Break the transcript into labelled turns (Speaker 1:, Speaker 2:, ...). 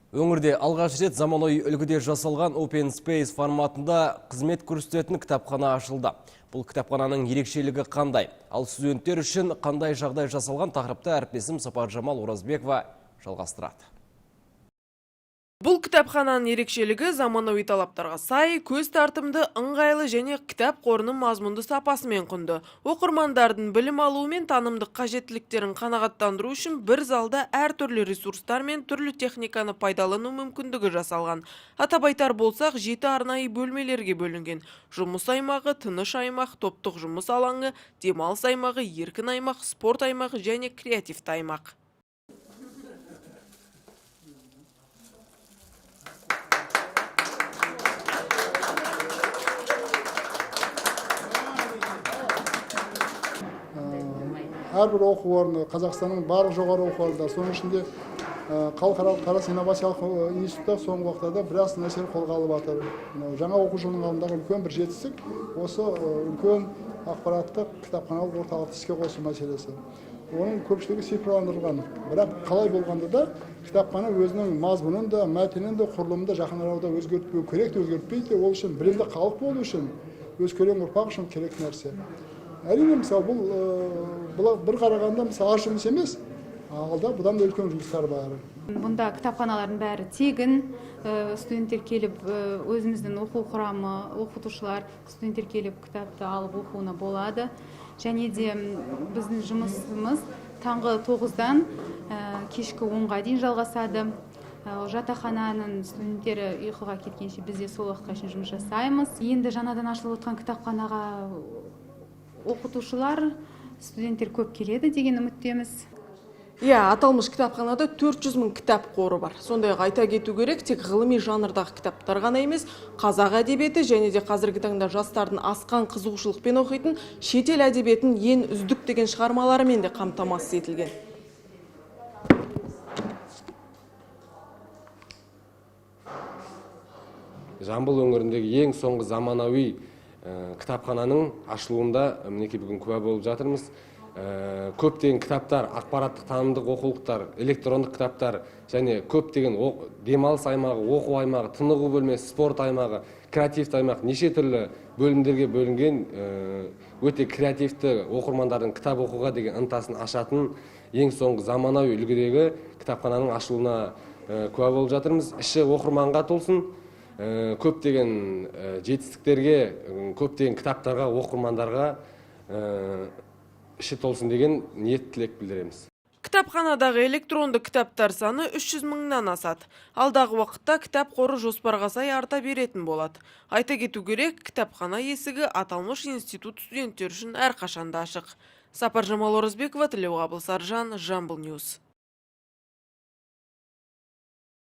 Speaker 1: Өңірде алғаш рет заманауи үлгіде жасалған Open Space форматында қызмет көрсететін кітапхана ашылды. Бұл кітапхананың ерекшелігі қандай? Ал студенттер үшін қандай жағдай жасалған тақырыпты әріптесім Сапаржамал Оразбекова жалғастырады.
Speaker 2: Бұл кітапхананың ерекшелігі заманауи талаптарға сай, көз тартымды, ыңғайлы және кітап қорының мазмұнды сапасымен құнды. Оқырмандардың білім алуы мен танымдық қажеттіліктерін қанағаттандыру үшін бір залда әртүрлі ресурстар мен түрлі техниканы пайдалану мүмкіндігі жасалған. Атап айтар болсақ, 7 арнайы бөлмелерге бөлінген. Жұмыс аймағы, тыныш аймақ, топтық жұмыс алаңы, демалыс аймағы, еркін аймақ, спорт аймағы және креативті аймақ.
Speaker 3: Әрбір оқу орны, Қазақстанның барлық жоғары оқу орындар, соның ішінде халықаралық Тараз инновациялық институтта соңғы уақытта біраз нәрселер қолға алып жатыр. Жаңа оқу жылының алдындағы үлкен бір жетістік осы үлкен ақпараттық кітапханалық орталықты іске қосу мәселесі. Оның көпшілігі цифрландырылған. Бірақ қалай болғанда да кітапхана өзінің мазмұнын да, мәтінін де, құрылымын да жақын арада өзгертпеу керек те, өзгертпейді. Ол үшін білімді халық болу үшін, өскелең ұрпақ үшін керек нәрсе. Әрине, мысалы, бұл бір қарағанда мысалы аз жұмыс емес, алда бұдан да үлкен жұмыстар бар.
Speaker 4: Бұнда кітапханалардың бәрі тегін, студенттер келіп, өзіміздің оқу құрамы, оқытушылар, студенттер келіп кітапты алып оқуына болады. Және де біздің жұмысымыз таңғы 9-дан кешкі 10-ға дейін жалғасады. Жатақхананың студенттері ұйқыға кеткенше бізде сол уақытқа шейін жұмыс жасаймыз. Енді жаңадан ашылып отқан кітапханаға оқытушылар, студенттер көп келеді деген үміттеміз.
Speaker 2: Аталмыш кітапханада 400 000 кітап қоры бар. Сондай-ақ айта кету керек, тек ғылыми жанрдағы кітаптар ғана емес, қазақ әдебиеті және де қазіргі таңда жастардың асқан қызығушылықпен оқитын шетел әдебиетін ең үздік деген шығармаларымен де қамтамасыз етілген.
Speaker 1: Жамбыл өңіріндегі ең соңғы заманауи кітапхананың ашылуында мінекей бүгін куә болып жатырмыз. Көптеген кітаптар, ақпараттық танымдық оқулықтар, электрондық кітаптар және көптеген демалыс аймағы, оқу аймағы, тынығу бөлмесі, спорт аймағы, креативті аймақ, неше түрлі бөлімдерге бөлінген өте креативті оқырмандардың кітап оқуға деген ынтасын ашатын ең соңғы заманауи үлгідегі кітапхананың ашылуына куә болып жатырмыз. Іші оқырманға толсын. Көптеген жетістіктерге, көптеген кітаптарға, оқырмандарға іші толсын деген ниет тілек білдіреміз.
Speaker 2: Кітапханадағы электронды кітаптар саны 300 000-нан асады. Алдағы уақытта кітап қоры жоспарға сай арта беретін болады. Айта кету керек, кітапхана есігі аталмыш институт студенттер үшін әрқашанда ашық. Сапаржамал Оразбекова, Тілеуғабыл Саржан, Жамбыл Ньюс.